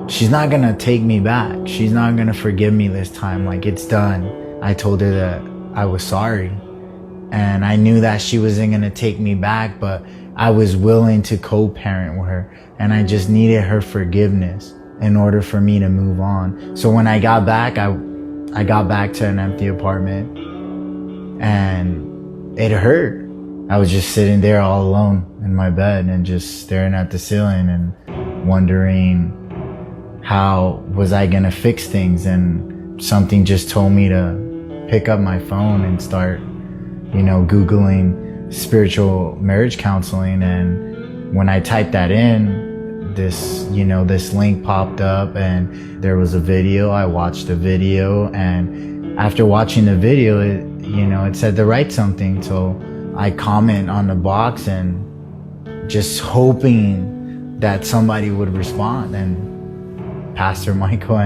she's not gonna take me back. She's not gonna forgive me this time. Like, it's done. I told her that I was sorry. And I knew that she wasn't gonna take me back, but I was willing to co-parent with her. And I just needed her forgiveness in order for me to move on. So when I got back, I got back to an empty apartment, and it hurt. I was just sitting there all alone in my bed and just staring at the ceiling and wondering how was I gonna fix things. And something just told me to pick up my phone and start, Googling spiritual marriage counseling. And when I typed that in, this link popped up and there was a video. I watched the video, and after watching the video, it said to write something. So I comment on the box and just hoping that somebody would respond, and Pastor Michael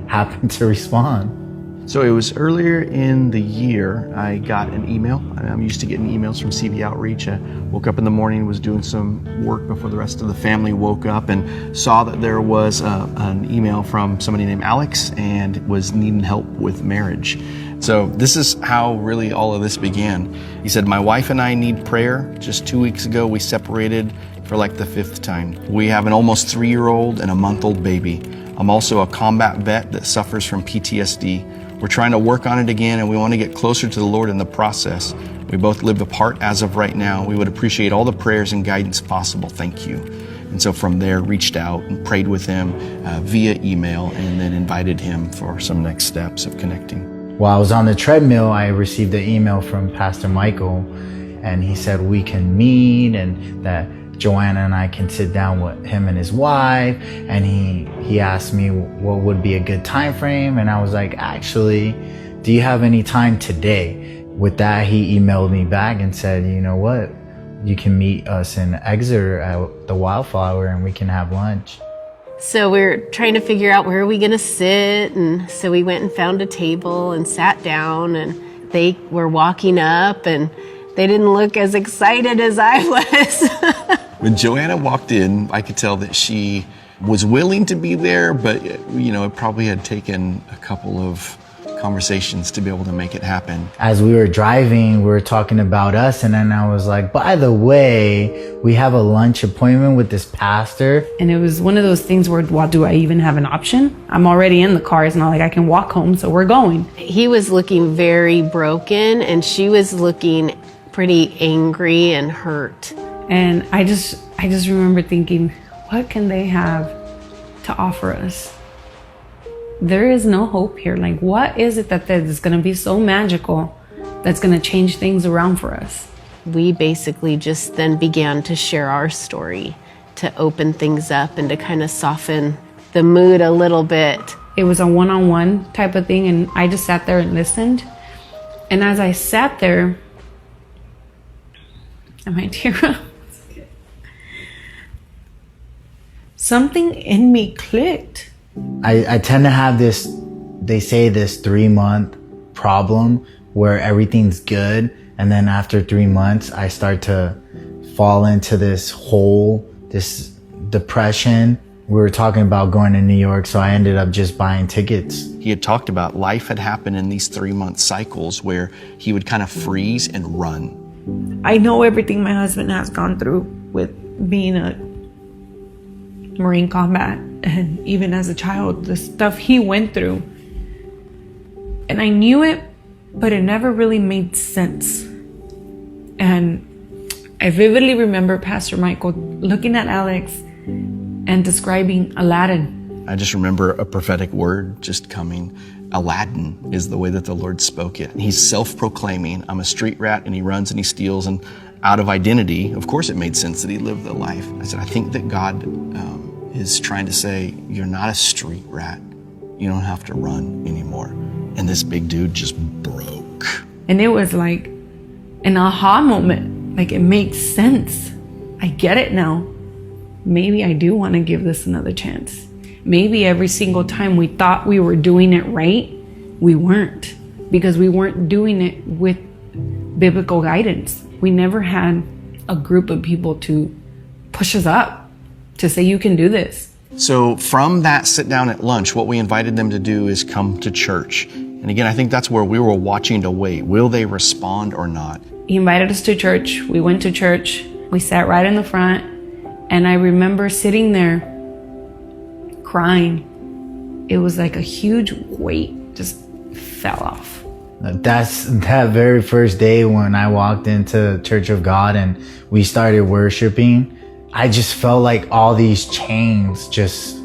happened to respond. So it was earlier in the year, I got an email. I'm used to getting emails from CV Outreach. I woke up in the morning, was doing some work before the rest of the family woke up, and saw that there was an email from somebody named Alex and was needing help with marriage. So this is how really all of this began. He said, my wife and I need prayer. Just 2 weeks ago, we separated for like the 5th time. We have an almost 3-year-old and a month-old baby. I'm also a combat vet that suffers from PTSD. We're trying to work on it again, and we want to get closer to the Lord in the process. We both live apart as of right now. We would appreciate all the prayers and guidance possible. Thank you. And so from there, reached out and prayed with him via email, and then invited him for some next steps of connecting. While I was on the treadmill, I received an email from Pastor Michael, and he said we can meet and that Joanna and I can sit down with him and his wife. And he asked me what would be a good time frame, and I was like, actually, do you have any time today? With that, he emailed me back and said, you know what, you can meet us in Exeter at the Wildflower and we can have lunch. So we were trying to figure out where are we gonna sit, and so we went and found a table and sat down, and they were walking up and they didn't look as excited as I was. When Joanna walked in, I could tell that she was willing to be there, but it probably had taken a couple of conversations to be able to make it happen. As we were driving, we were talking about us, and then I was like, by the way, we have a lunch appointment with this pastor. And it was one of those things where, well, do I even have an option? I'm already in the car. It's not like I can walk home, so we're going. He was looking very broken, and she was looking pretty angry and hurt. And I just remember thinking, what can they have to offer us? There is no hope here. Like, what is it that is going to be so magical that's going to change things around for us? We basically just then began to share our story, to open things up and to kind of soften the mood a little bit. It was a one-on-one type of thing, and I just sat there and listened. And as I sat there, I might tear up. Something in me clicked. I tend to have this, they say this 3-month problem where everything's good, and then after 3 months I start to fall into this hole, this depression. We were talking about going to New York, so I ended up just buying tickets. He had talked about life had happened in these 3-month cycles where he would kind of freeze and run. I know everything my husband has gone through with being a Marine combat, and even as a child, the stuff he went through. And I knew it, but it never really made sense. And I vividly remember Pastor Michael looking at Alex and describing Aladdin. I just remember a prophetic word just coming. Aladdin is the way that the Lord spoke it. He's self-proclaiming, I'm a street rat, and he runs and he steals, and out of identity, of course it made sense that he lived the life. I said, I think that God is trying to say, you're not a street rat. You don't have to run anymore. And this big dude just broke. And it was like an aha moment. Like, it makes sense. I get it now. Maybe I do want to give this another chance. Maybe every single time we thought we were doing it right, we weren't, because we weren't doing it with biblical guidance. We never had a group of people to push us up, to say, you can do this. So from that sit down at lunch, what we invited them to do is come to church. And again, I think that's where we were watching to wait. Will they respond or not? He invited us to church. We went to church. We sat right in the front. And I remember sitting there crying. It was like a huge weight just fell off. That's that very first day when I walked into Church of God and we started worshiping. I just felt like all these chains just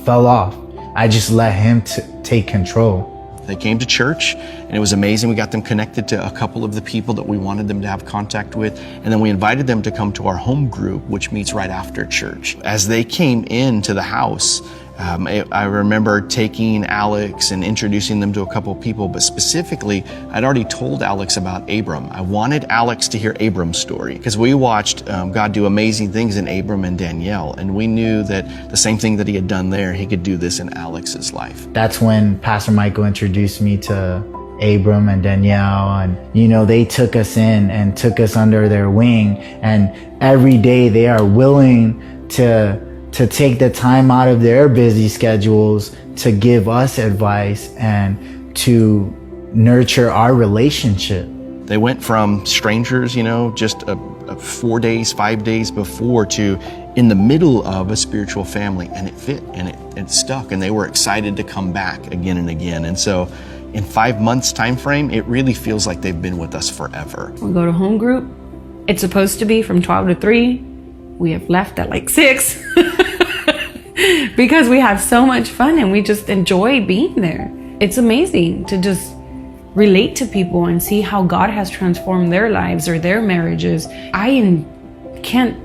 fell off. I just let him take control. They came to church and it was amazing. We got them connected to a couple of the people that we wanted them to have contact with. And then we invited them to come to our home group, which meets right after church. As they came into the house, I remember taking Alex and introducing them to a couple of people, but specifically, I'd already told Alex about Abram. I wanted Alex to hear Abram's story because we watched God do amazing things in Abram and Danielle, and we knew that the same thing that he had done there, he could do this in Alex's life. That's when Pastor Michael introduced me to Abram and Danielle, and they took us in and took us under their wing, and every day they are willing to take the time out of their busy schedules to give us advice and to nurture our relationship. They went from strangers, just 4 days, 5 days before, to in the middle of a spiritual family, and it fit and it stuck, and they were excited to come back again and again. And so in 5 months time frame, it really feels like they've been with us forever. We go to home group. It's supposed to be from 12 to 3. We have left at like 6 because we have so much fun and we just enjoy being there. It's amazing to just relate to people and see how God has transformed their lives or their marriages. I can't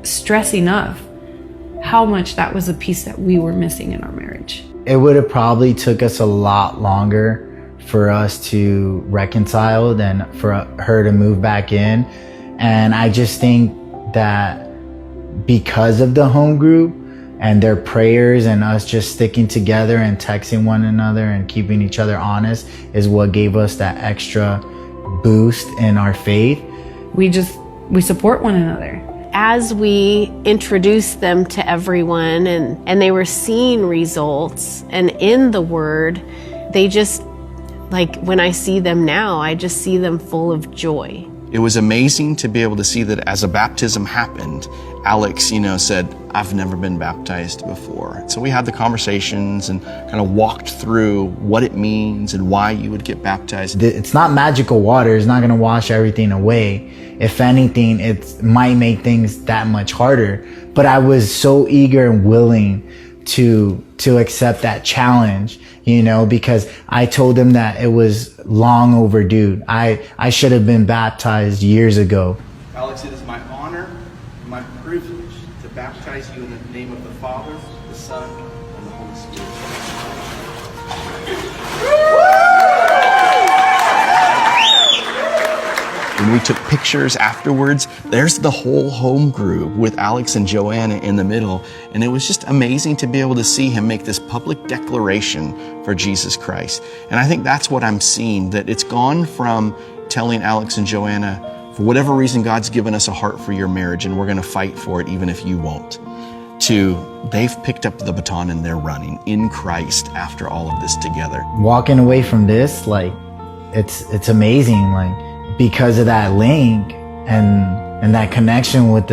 stress enough how much that was a piece that we were missing in our marriage. It would have probably took us a lot longer for us to reconcile than for her to move back in. And I just think that because of the home group and their prayers and us just sticking together and texting one another and keeping each other honest is what gave us that extra boost in our faith. We support one another. As we introduced them to everyone and they were seeing results and in the Word, they just, like when I see them now, I just see them full of joy. It was amazing to be able to see that as a baptism happened, Alex, said, I've never been baptized before. So we had the conversations and kind of walked through what it means and why you would get baptized. It's not magical water. It's not going to wash everything away. If anything, it might make things that much harder. But I was so eager and willing to accept that challenge, because I told them that it was long overdue. I should have been baptized years ago. Alex, it is my honor and my privilege to baptize you in the name of the Father, the Son, and the Holy Spirit. When we took pictures afterwards, there's the whole home group with Alex and Joanna in the middle. And it was just amazing to be able to see him make this public declaration for Jesus Christ. And I think that's what I'm seeing, that it's gone from telling Alex and Joanna, for whatever reason, God's given us a heart for your marriage and we're going to fight for it even if you won't, to they've picked up the baton and they're running in Christ after all of this together. Walking away from this, it's amazing, because of that link and that connection with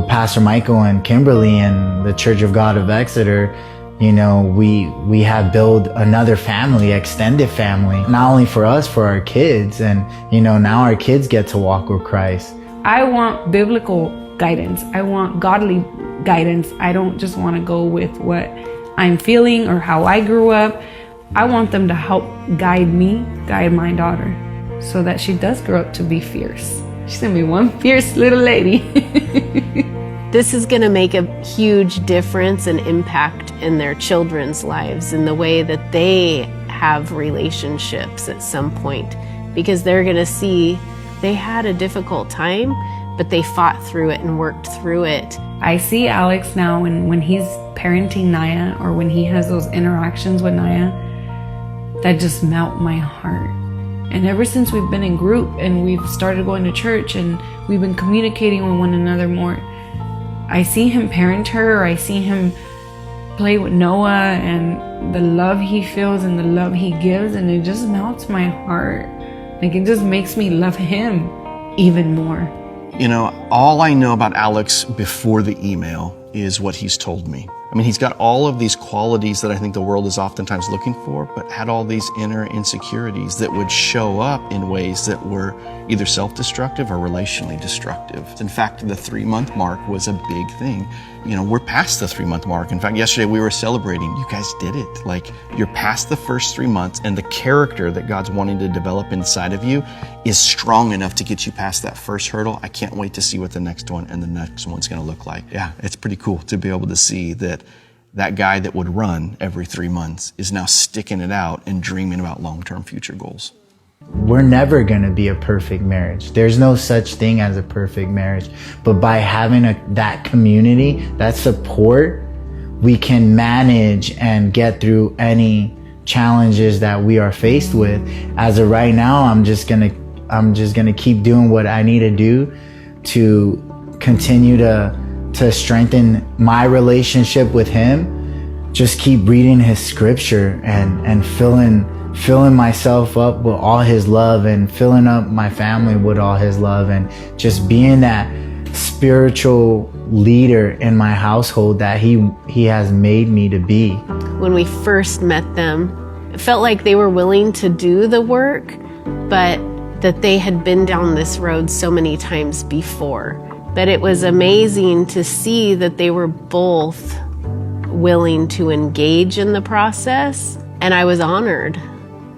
Pastor Michael and Kimberly and the Church of God of Exeter, we have built another family, extended family, not only for us, for our kids. And, now our kids get to walk with Christ. I want biblical guidance. I want godly guidance. I don't just want to go with what I'm feeling or how I grew up. I want them to help guide me, guide my daughter, so that she does grow up to be fierce. She's gonna be one fierce little lady. This is gonna make a huge difference and impact in their children's lives in the way that they have relationships at some point, because they're gonna see they had a difficult time, but they fought through it and worked through it. I see Alex now, and when he's parenting Naya or when he has those interactions with Naya, that just melt my heart. And ever since we've been in group and we've started going to church and we've been communicating with one another more, I see him parent her, or I see him play with Noah and the love he feels and the love he gives, and it just melts my heart. Like, it just makes me love him even more. You know, all I know about Alex before the email is what he's told me. I mean, he's got all of these qualities that I think the world is oftentimes looking for, but had all these inner insecurities that would show up in ways that were either self-destructive or relationally destructive. In fact, the 3-month mark was a big thing. You know, we're past the 3-month mark. In fact, yesterday we were celebrating. You guys did it. Like, you're past the first 3 months, and the character that God's wanting to develop inside of you is strong enough to get you past that first hurdle. I can't wait to see what the next one and the next one's going to look like. Yeah, it's pretty cool to be able to see that that guy that would run every 3 months is now sticking it out and dreaming about long-term future goals. We're never going to be a perfect marriage. There's no such thing as a perfect marriage. But by having that community, that support, we can manage and get through any challenges that we are faced with. As of right now, I'm just gonna keep doing what I need to do to continue to strengthen my relationship with him. Just keep reading his scripture and filling myself up with all his love, and filling up my family with all his love, and just being that spiritual leader in my household that he has made me to be. When we first met them, it felt like they were willing to do the work, but that they had been down this road so many times before. But it was amazing to see that they were both willing to engage in the process, and I was honored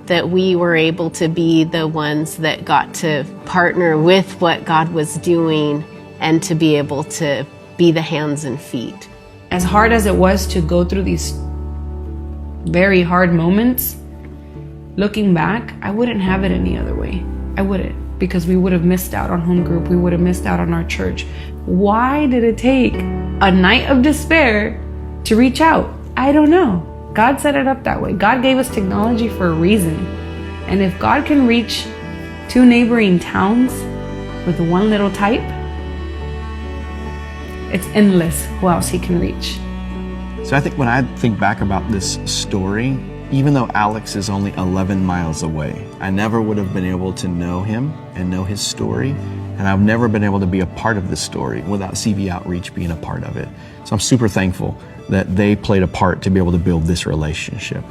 that we were able to be the ones that got to partner with what God was doing and to be able to be the hands and feet. As hard as it was to go through these very hard moments, looking back, I wouldn't have it any other way. I wouldn't, because we would have missed out on home group. We would have missed out on our church. Why did it take a night of despair to reach out? I don't know. God set it up that way. God gave us technology for a reason. And if God can reach 2 neighboring towns with one little type, it's endless who else he can reach. So I think when I think back about this story, even though Alex is only 11 miles away, I never would have been able to know him and know his story. And I've never been able to be a part of this story without CV Outreach being a part of it. So I'm super thankful that they played a part to be able to build this relationship.